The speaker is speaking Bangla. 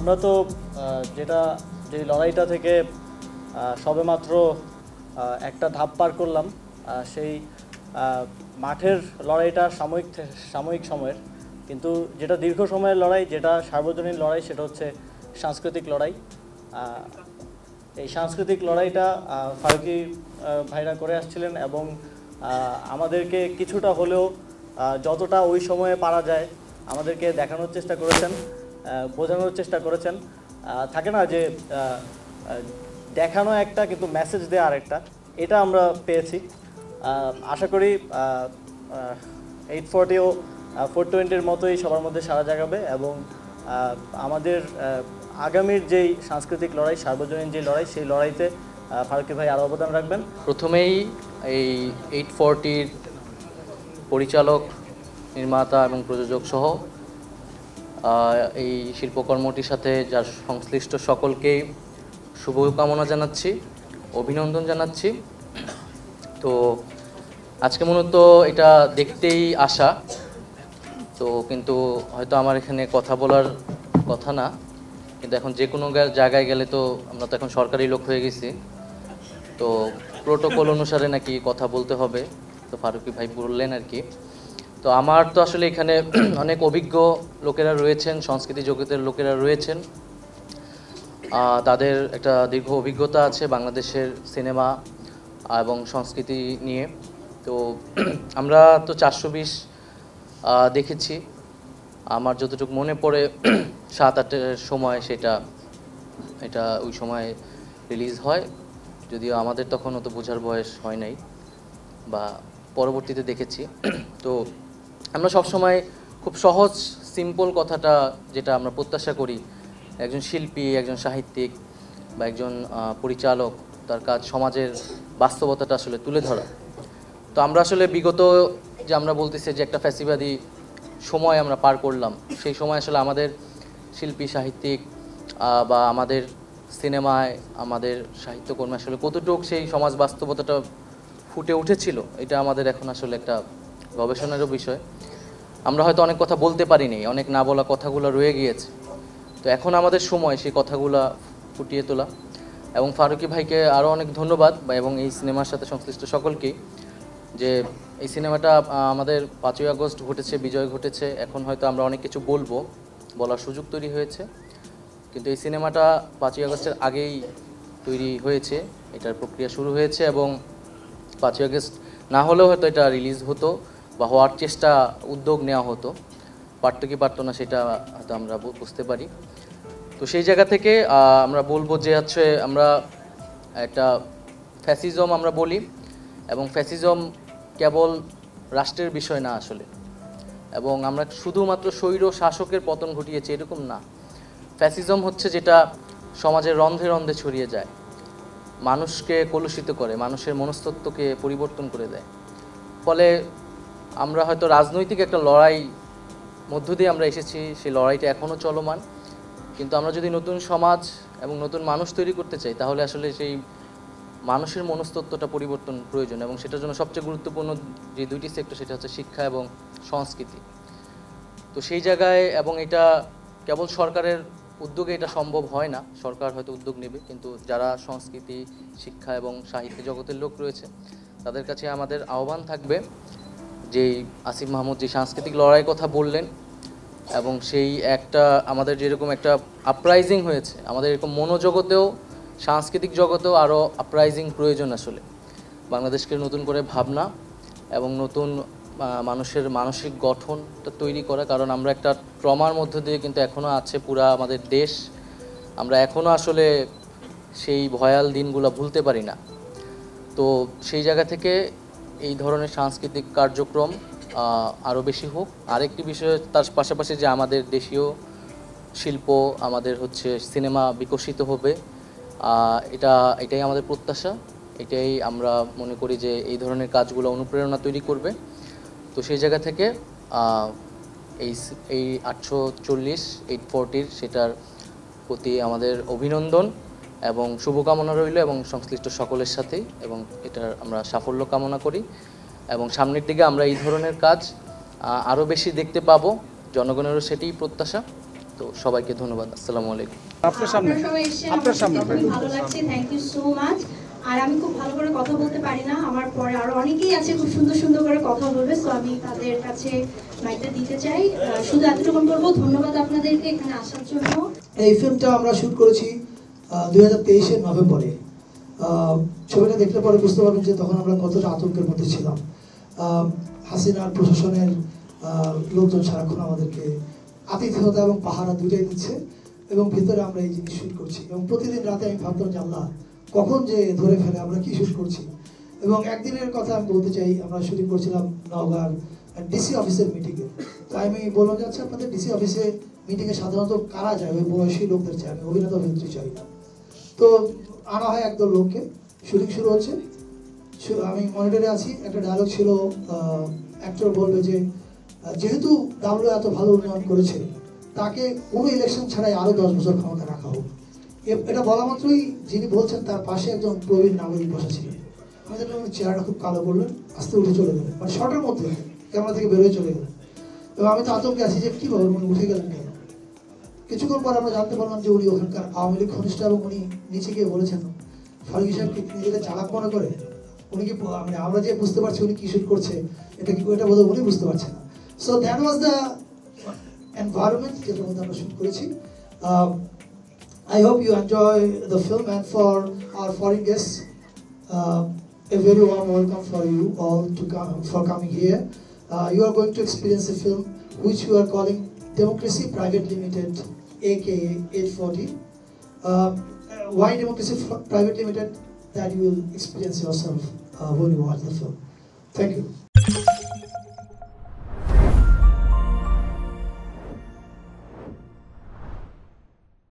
আমরা তো যে লড়াইটা থেকে সবেমাত্র একটা ধাপ পার করলাম, সেই মাঠের লড়াইটা সাময়িক সময়ের, কিন্তু যেটা দীর্ঘ সময়ের লড়াই, যেটা সার্বজনীন লড়াই, সেটা হচ্ছে সাংস্কৃতিক লড়াই। এই সাংস্কৃতিক লড়াইটা ফারুকী ভাইরা করে আসছিলেন এবং আমাদেরকে কিছুটা হলেও যতটা ওই সময়ে পারা যায় আমাদেরকে দেখানোর চেষ্টা করেছেন, বোঝানোর চেষ্টা করেছেন। থাকে না যে দেখানো একটা কিন্তু মেসেজ দেওয়া আরেকটা, এটা আমরা পেয়েছি। আশা করি 840ও 420-র মতোই সবার মধ্যে সাড়া জাগাবে এবং আমাদের আগামীর যেই সাংস্কৃতিক লড়াই, সার্বজনীন যে লড়াই, সেই লড়াইতে ফারুকী ভাই আরও অবদান রাখবেন। প্রথমেই এই 840-র পরিচালক, নির্মাতা এবং প্রযোজক সহ এই শিল্পকর্মটির সাথে যার সংশ্লিষ্ট সকলকেই শুভকামনা জানাচ্ছি, অভিনন্দন জানাচ্ছি। তো আজকে মূলত এটা দেখতেই আসা, তো কিন্তু হয়তো আমার এখানে কথা বলার কথা না, কিন্তু এখন যে কোনো জায়গায় গেলে তো আমরা তো এখন সরকারি লোক হয়ে গেছি, তো প্রোটোকল অনুসারে নাকি কথা বলতে হবে, তো ফারুকী ভাই বললেন আর কি। তো আমার তো আসলে এখানে অনেক অভিজ্ঞ লোকেরা রয়েছেন, সংস্কৃতি জগতের লোকেরা রয়েছেন, তাদের একটা দীর্ঘ অভিজ্ঞতা আছে বাংলাদেশের সিনেমা এবং সংস্কৃতি নিয়ে। তো আমরা তো 420 দেখেছি, আমার যতটুকু মনে পড়ে 7-8-এর সময় এটা ওই সময় রিলিজ হয়, যদিও আমাদের তখন অত বোঝার বয়স হয় নাই বা পরবর্তীতে দেখেছি। তো আমরা সবসময় খুব সহজ সিম্পল কথাটা যেটা আমরা প্রত্যাশা করি একজন শিল্পী, একজন সাহিত্যিক বা একজন পরিচালক, তার কাজ সমাজের বাস্তবতাটা আসলে তুলে ধরা। তো আমরা আসলে বিগত যে আমরা বলতেছি যে একটা ফ্যাসিবাদী সময় আমরা পার করলাম, সেই সময় আসলে আমাদের শিল্পী, সাহিত্যিক বা আমাদের সিনেমায়, আমাদের সাহিত্যকর্মে আসলে কতটুকু সেই সমাজ বাস্তবতাটা ফুটে উঠেছিল, এটা আমাদের এখন আসলে একটা গবেষণারও বিষয়। আমরা হয়তো অনেক কথা বলতে পারিনি, অনেক না বলা কথাগুলো রয়ে গিয়েছে। তো এখন আমাদের সময় সেই কথাগুলো ফুটিয়ে তোলা। এবং ফারুকী ভাইকে আরও অনেক ধন্যবাদ এবং এই সিনেমার সাথে সংশ্লিষ্ট সকলকেই, যে এই সিনেমাটা আমাদের 5ই আগস্ট ঘটেছে, বিজয় ঘটেছে, এখন হয়তো আমরা অনেক কিছু বলার সুযোগ তৈরি হয়েছে, কিন্তু এই সিনেমাটা 5ই আগস্টের আগেই তৈরি হয়েছে, এটার প্রক্রিয়া শুরু হয়েছে এবং 5ই আগস্ট না হলেও হয়তো এটা রিলিজ হতো বা হওয়ার উদ্যোগ নেওয়া হতো, পারতো কি পারতো না সেটা হয়তো আমরা বুঝতে পারি। তো সেই জায়গা থেকে আমরা বলবো যে হচ্ছে আমরা একটা ফ্যাসিজম আমরা বলি, এবং ফ্যাসিজম কেবল রাষ্ট্রের বিষয় না আসলে, এবং আমরা শুধুমাত্র স্বৈর শাসকের পতন ঘটিয়েছি এরকম না। ফ্যাসিজম হচ্ছে যেটা সমাজের রন্ধে রন্ধে ছড়িয়ে যায়, মানুষকে কলুষিত করে, মানুষের মনস্তত্ত্বকে পরিবর্তন করে দেয়। ফলে আমরা হয়তো রাজনৈতিক একটা লড়াই মধ্য দিয়ে আমরা এসেছি, সেই লড়াইটা এখনও চলমান, কিন্তু আমরা যদি নতুন সমাজ এবং নতুন মানুষ তৈরি করতে চাই, তাহলে আসলে সেই মানুষের মনস্তত্ত্বটা পরিবর্তন প্রয়োজন, এবং সেটার জন্য সবচেয়ে গুরুত্বপূর্ণ যে দুইটি সেক্টর, সেটা হচ্ছে শিক্ষা এবং সংস্কৃতি। তো সেই জায়গায়, এবং এটা কেবল সরকারের উদ্যোগে এটা সম্ভব হয় না, সরকার হয়তো উদ্যোগ নেবে, কিন্তু যারা সংস্কৃতি, শিক্ষা এবং সাহিত্য জগতের লোক রয়েছে, তাদের কাছে আমাদের আহ্বান থাকবে যেই আসিফ মাহমুদ যে সাংস্কৃতিক লড়াইয়ের কথা বললেন, এবং সেই একটা আমাদের যেরকম একটা আপরাইজিং হয়েছে, আমাদের এরকম মনোজগতেও, সাংস্কৃতিক জগতেও আরও আপরাইজিং প্রয়োজন আসলে। বাংলাদেশকে নতুন করে ভাবনা এবং নতুন মানুষের মানসিক গঠনটা তৈরি করা, কারণ আমরা একটা ট্রমার মধ্য দিয়ে কিন্তু এখনও আছে পুরা আমাদের দেশ, আমরা এখনও আসলে সেই ভয়াল দিনগুলো ভুলতে পারি না। তো সেই জায়গা থেকে এই ধরনের সাংস্কৃতিক কার্যক্রম আরও বেশি হোক। আরেকটি বিষয় তার পাশাপাশি যে আমাদের দেশীয় শিল্প, আমাদের হচ্ছে সিনেমা বিকশিত হবে, এটাই আমাদের প্রত্যাশা, এটাই আমরা মনে করি যে এই ধরনের কাজগুলো অনুপ্রেরণা তৈরি করবে। তো সেই জায়গা থেকে এই 840 সেটার প্রতি আমাদের অভিনন্দন এবং শুভকামনা রইল, এবং সংশ্লিষ্ট সকলের সাথেই, এবং এটার আমরা সাফল্য কামনা করি, এবং সামনের দিকে আমরা এই ধরনের কাজ আরও বেশি দেখতে পাবো, জনগণেরও সেটাই প্রত্যাশা। তো সবাইকে ধন্যবাদ। আসসালামু আলাইকুম। আপনার সামনে সবাই এসে আমার খুবই ভালো লাগছে, থ্যাংক ইউ সো মাচ। আর আমি খুব ভালো করে কথা বলতে পারি না, আমার পরে আরো অনেকেই আছে খুব সুন্দর সুন্দর করে কথা বলবে, সো আমি তাদের কাছে মাইকটা দিতে চাই। শুধু এতটুকু বলবো, ধন্যবাদ আপনাদেরকে এখানে আসার জন্য। এই ফিল্মটা আমরা শুট করেছি 2023-এর নভেম্বরে। ছবিটা দেখলে পরে বুঝতে পারবেন যে তখন আমরা কতটা আতঙ্কের মধ্যে ছিলাম। হাসিনার প্রশাসনের লোকজন সারাক্ষণ আমাদেরকে আতিথেয়তা এবং পাহারা দুটাই দিচ্ছে, এবং ভিতরে আমরা এই জিনিস শুট করছি, এবং প্রতিদিন রাতে আমি ভাবতাম যে আল্লাহ কখন যে ধরে ফেলে, আমরা কি শুট করছি। এবং একদিনের কথা আমি বলতে চাই, আমরা শুটিং করছিলাম নওগাঁর ডিসি অফিসের মিটিংয়ে। তো আমি বললাম যে আচ্ছা, আপনাদের ডিসি অফিসে মিটিংয়ে সাধারণত কারা যায়, ওই বয়সী লোকদের চাই, আমি অভিনেতা অভিনেত্রী চাই না। তো আনা হয় একদল লোককে, শুটিং শুরু হচ্ছে, আমি মনিটরে আছি, একটা ডায়লগ ছিল, অ্যাক্টর বলবে যে যেহেতু ডাব্লিউ এত ভালো উন্নয়ন করেছে, তাকে কোনো ইলেকশন ছাড়াই আরও 10 বছর ক্ষমতা রাখা হোক। এটা বলা মাত্রই যিনি বলছেন তার পাশে একজন প্রবীণ নাগরিক বসা ছিলেন। আমি দেখলাম চেহারাটা খুব কালো করলেন, আস্তে উঠে চলে গেলেন, মানে শর্টের মধ্যে ক্যামেরা থেকে বেরোয় চলে গেলেন। এবং আমি তো আতঙ্কে আছি যে কীভাবে উনি উঠে গেলেন কেন। কিছুক্ষণ পর আমরা জানতে পারলাম যে উনি ওখানকার আওয়ামী লীগ ঘনিষ্ঠ, এবং উনি নিচে গিয়ে বলেছেন ফারুকী সাহেব কি নিজেকে চালাক মনে করে, উনি কি মানে আমরা যে বুঝতে পারছি উনি কি শুট করছে, এটা কি এটা বোধহয় উনি বুঝতে পারছেন না। So that was the environment যেটার মধ্যে আমরা শুট করেছি। I hope you enjoy the film, and for our foreign guests, a very warm welcome for you all to come for coming here. You are going to experience a film which we are calling Democracy Private Limited, aka 840. Why Democracy Private Limited? That you will experience yourself when you watch the film. Thank you.